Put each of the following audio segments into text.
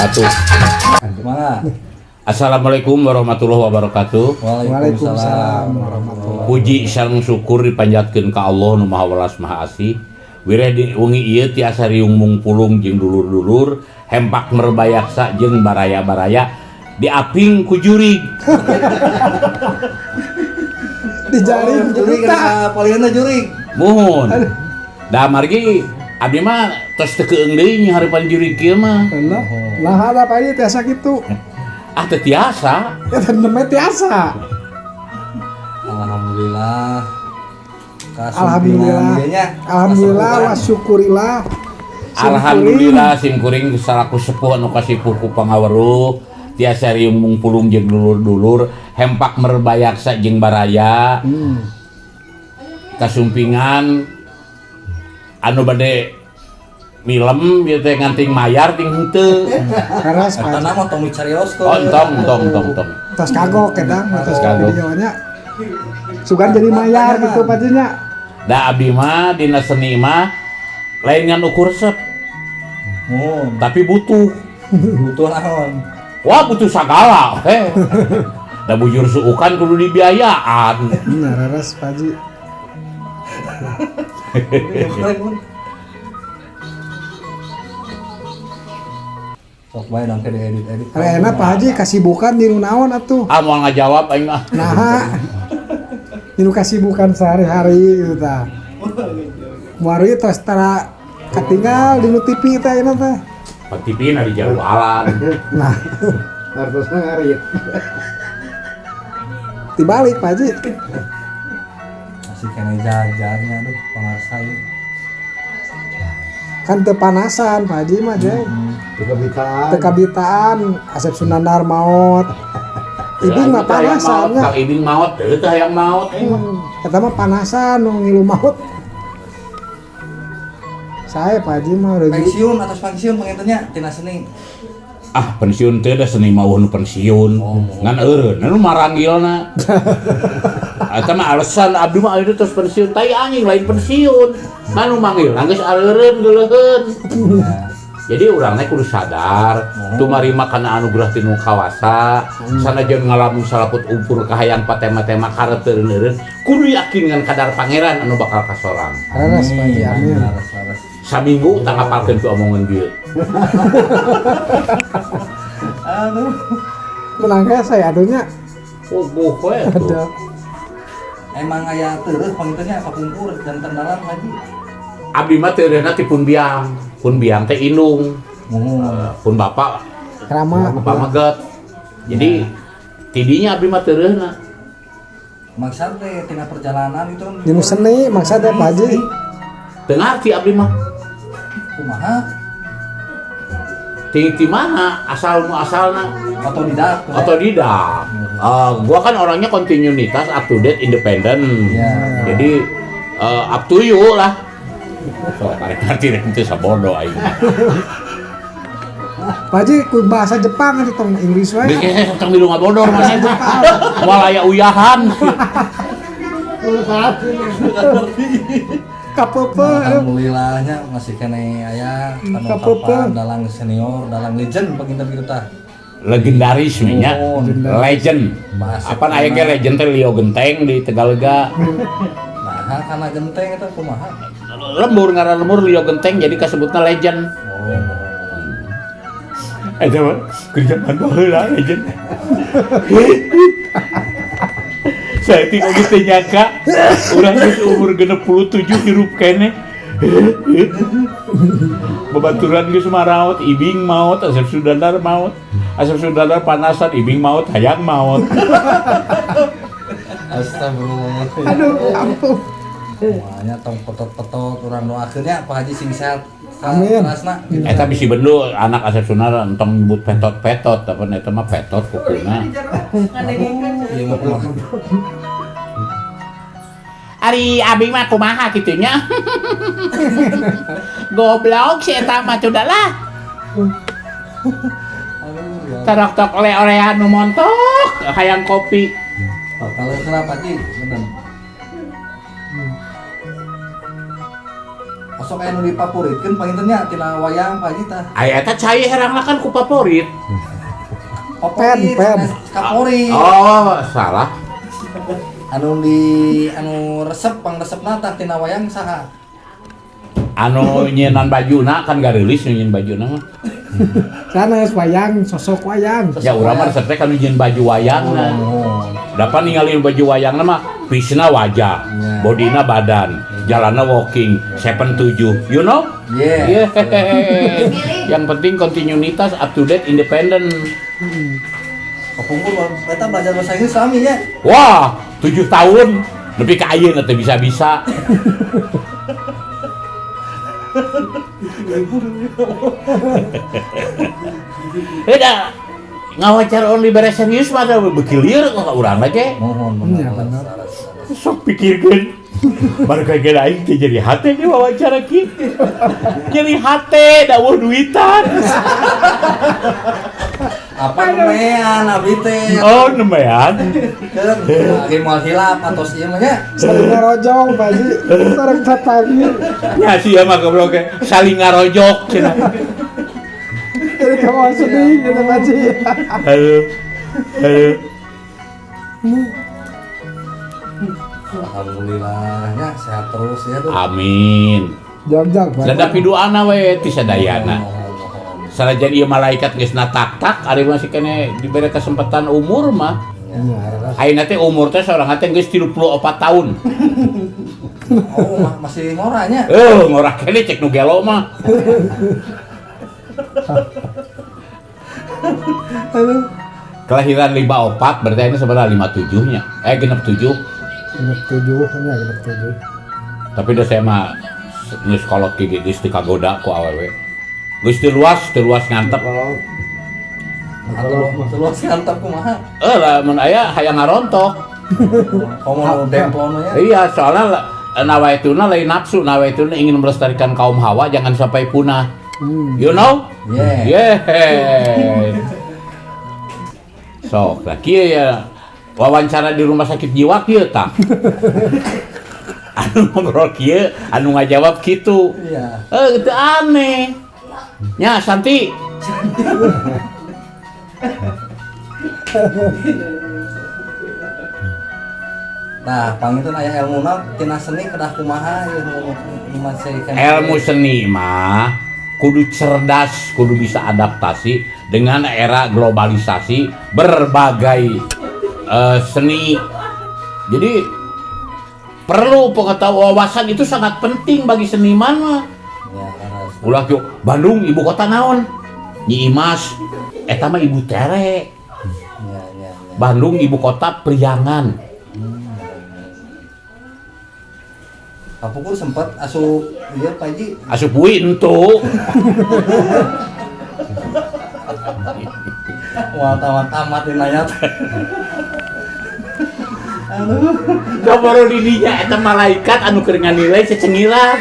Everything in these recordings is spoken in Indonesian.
wabarakatuh. Gimana? Assalamualaikum warahmatullahi wabarakatuh. Waalaikumsalam warahmatullahi. Puji sareng syukur dipanjatkeun ka Allah nu Maha Welas Maha Asih. Wireh di wengi ieu tiasa riung mungpulung jeung dulur-dulur, hempak merbayaksa jeung baraya-baraya diaping ku jurig. Dijaring jurig ka palieuna jurig. Muhun. Da margi abdi mah tos teu keung deui nya hareupan jurig kieu mah. Lah ada apa ieu tiasa kitu. Ah teu tiasa. Ya namanya tiasa. Alhamdulillah. Alhamdulillah wa syukurillah. Alhamdulillah sim kuring salaku sepuh anu kasipuh ku pangaweruh tiasa riung mungpulung jeung dulur-dulur hempak merbayaksa jeung baraya. Kasumpingan anu bade milem ieu teh nganting mayar ting henteu. Karas Eta mah tong dicarios kok. Oh entong. tos kagok kedang tos kagok. videonya. Sugan jadi mayar gitu pastinya. Da abdi mah dina seni mah lain ngan ukur resep. Tapi butuh naon? Wah butuh sagala. Da bujur suukan kudu dibiayaan. Benar raras Paji. Sok bae dong edit. Enak Pak Haji kasibukan di naon atuh. Ah moal ngajawab aing mah. Nah. Ini kasibukan sehari-hari gitu ta. Muari tos tara katinggal di TV teh ieu teh. Pak TV na di jalualan. Nah, harusnya ngarit. dibalik Pak Haji. Masih kene jajannya aduh pangarsa ieu. Kan teu panasan Pak Haji mah jeung. Tekabitaan Asep Sunandar maot. Ibing mah panasan nya. Kang Ibing maot teu teh hayang maot. Eta mah panasan nu ngilu maut. Saya Pak Haji mah udah Pensiun atas pensiun pengentennya tina seni. Ah pensiun teh da seni mah nu pensiun. Ngan eureun nu maranggilna. Eta mah alasan abdi mah aya terus pensiun. Tai anjing lain pensiun. Manu manggil geus areureun geuleuheun. Jadi urang teh kudu sadar, tumarima kana anugerah ti nu kawasa, sanajan ngalamun salaput umpur kahayang patema-tema kareteureun, kudu yakin ngan kadar pangeran anu bakal kasorang. Raras Pak Haji amin. Saminggu tang ngapalkeun ku omongan dieu. Aduh. Menang kayak saya adunya. Boh we atuh. Ada. Emang aya teureus pengentennya kakumpul janten dalam lagi. Abdi mah teu reuna ti pun biang. Pun biang teh indung. Pun bapak Rama. pamaget. Jadi tidinya abdi mah teu reuna. Maksud teh tina perjalanan itu Di nu seni maksudnya Pak Haji. Teu ngarti abdi mah. kumaha? Ti mana asalna? Otodidak. Gua kan orangnya kontinuitas, up to date, independen. Ya. Jadi up to you lah. So, karek ngerti rek teu sabodo aing. Pak Haji ku bahasa Jepang atau tong Inggris wae. Geus kene tong milu ngabodor mana moal aya uyahan. Kapepe. Alhamdulillahnya masih kene aya kapan dalang senior, dalang legend penginten kitu tah. Legendaris nya. Legend. Apaan aya ge legend teh Lio Genteng di Tegalega. Nah, kana genteng eta kumaha? Ngaran lembur Lio Genteng jadi kasebutna legend. Eta mah kerjaan baheula legend. Saya tidak gitu nyangka urang geus umur 67 hirup kene. Babaturan geus maraot, Ibing maot, Asep Sunandar maot. Asep Sunandar panasan, Ibing maot, hayang maot. Astagfirullah. Aduh, ampun. Semuanya tong petot-petot urang doakeunnya Pak Haji sing sehat. Amin. Rasna. Eta bisi bendu anak Asep Sunandar entong nyebut petot-petot, tapi eta mah petot kukuna. Ieu mah kumaha? Ari abing mah kumaha kitu nya. Goblok si eta mah tuh lah. Tarok-tok oleh-olehan nu montok, hayang kopi. Kalau kenapa Ji? Bener. Sok aya nu dipapuritkeun pangintennya tina wayang Pak Haji tah. Aya eta cai herangna kan ku favorit. Pen. Kapori. Oh, salah. Anu resep pangresepna tah tina wayang saha? Anu nyienan bajuna kan garilis nyieun bajuna mah. Sanes wayang, sosok wayang. Ya urang mah resep teh kan nyieun baju wayangna. Dapat ningali baju wayangna mah pisna wajah, bodina badan, jalanna walking, 7 you know? Yeah. Yang penting kontinuitas, up to date, independent. Kepungkur eta belajar bahasa Inggris sami nya. Wah, 7 tahun lebih ka ayeuna teh bisa-bisa. Eda ngawacar only beres serius mah ada bekilir kok urang lagi. Mohon Iya, benar. Sok pikirkeun. Baru kaget aing teh jadi hate ge wawancara kieu. Jadi hate dawuh duitan. Apa nemean abdi teh? Oh, nemean. Lagi moal hilap atos ieu mah nya. Saling ngarojong Pak Haji. Sareng satagi. Nya sia mah goblok ge saling ngarojok cenah. Jadi kamu sedih gitu Pak Haji. Halo. Halo. Alhamdulillahnya sehat terus ya tuh. Amin. Jog-jog Pak. Sada piduana we ti sadayana. Sanajan ieu malaikat geus natak-tak ari masih kene diberi kesempatan umur mah. Ayeuna teh umur teh seorang teh geus 34 tahun. Oh, masih ngoranya. Ngorah kene cek nu gelo mah. Kelahiran 54 berarti ini sebenarnya 57 nya. Genep 7. Genep 7. Tapi udah saya mah geus kolot ki geus teu kagoda ku awewe. Geus teu luas ngantep. Atau luas ngantep kumaha? Lamun aya hayang ngarontok. Komo demplon ya. Iya, soalnya nawaituna lain nafsu, nawaituna ingin melestarikan kaum Hawa jangan sampai punah. You know? Yeah. So, lah kieu ya wawancara di rumah sakit jiwa kieu tah. Anu ngobrol kieu, anu ngajawab kitu. Iya. Gitu aneh. Nya Santi. Nah, pangitan aya ilmuna tina seni kedah kumaha Ilmu seni mah kudu cerdas, kudu bisa adaptasi dengan era globalisasi berbagai seni. Jadi perlu pengetahuan wawasan itu sangat penting bagi seniman mah. Ya, Ulah yuk Bandung ibu kota naon? Nyi Imas, eta mah ibu tere. ya. Bandung ibu kota Priangan. Kapungkur sempat asup ieu Pak Haji. Asup wi entu. Wah, tamat nanya teh. Kabaru di dinya eta malaikat anu keur nganilai cecengiran.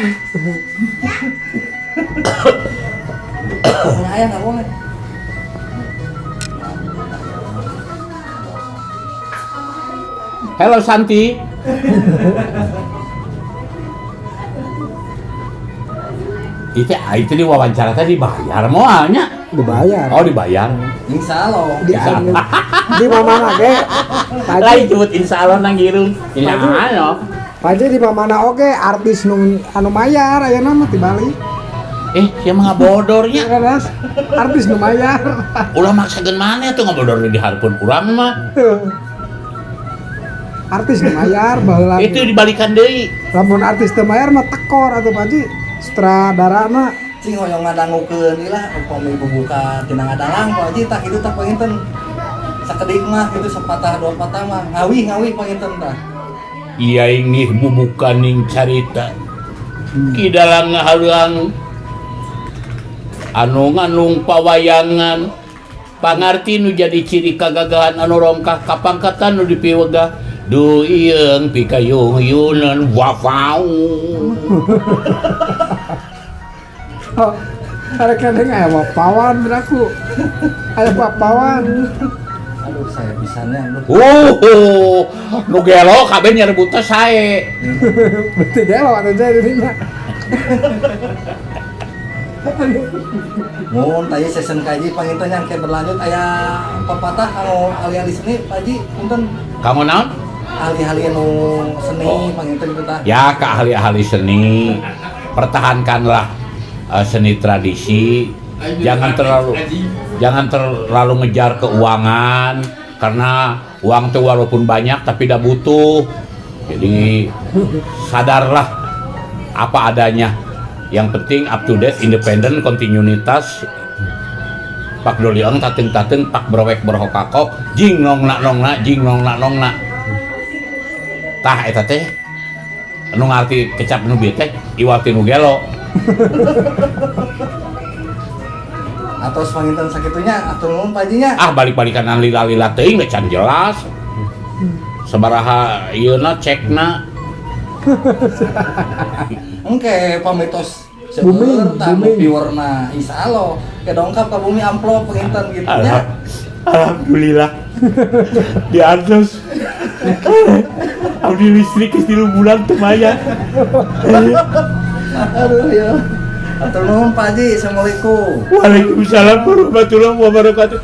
Aya enggak boleh. Halo Santi. Itu di wawancara tadi bayar moalnya. Dibayar. Oh dibayar. Insyaallah. Di mana ge? Lain cepet insya Allah nang girung. Ini ano? Pak Haji di mana oge artis nu anu mayar ayeuna mah ti Bali. Siapa ngabodornya? Keras. Artis nu mayar. Ulah maksakeun maneh tuh ngabodor di hareupeun urang mah. Artis nu mayar baheula. Itu dibalikan deui. Lamun artis teu mayar mah tekor atuh Pak Haji. Sutradarana Cing hoyong ngadangukeun ilah upami bubuka tina ngadalang Pak Haji tah kitu tah panginten. Sakedik mah kitu sepatah dua patah mah ngawi panginten tah. Iya ini bubukaning carita. Kidalang ngahaluang anu nganung pawayangan pangarti nu jadi ciri kagagahan anu rongkah kapangkatan nu dipiwegah du ieung pikayung-yunan wafau. oh, ada kadang aya papawan beraku. Aya papawan. Aduh saya bisanya Nu gelo kabeh nyarebutna sae. Berarti gelo atuh jadi dina. Mun tadi season kaji panginten yang kayak berlanjut aya pepatah kalau ahli-ahli seni Pak Haji punten Kamu naon? ahli-ahli nu seni panginten itu tah. Ya ke ahli-ahli seni, pertahankanlah seni tradisi, jangan terlalu ngejar keuangan karena uang tuh walaupun banyak tapi tidak butuh. Jadi sadarlah apa adanya. Yang penting up to date, independen, kontinuitas. Pak Doliong tateng-tateng, pak berowek berhokakok, jing nongna, jing nongna. Tah eta teh anu ngarti kecap nu bieu teh iwati nu gelo. Atos panginten sakitunya atur nuhun Pak Haji nya. Ah balik-balikan an lila-lila teuing we can jelas. Sabaraha ieuna cekna. Engke pamitos Booming, seueur tah booming. viewerna Insya Allah ke dongkap ka bumi amplop panginten gitu nya. Alhamdulillah. Di atas. Abdi listrik ke 3 bulan teu maya. Aduh ya. Atur nuhun Pak Haji. Assalamualaikum. Waalaikumsalam warahmatullahi wabarakatuh.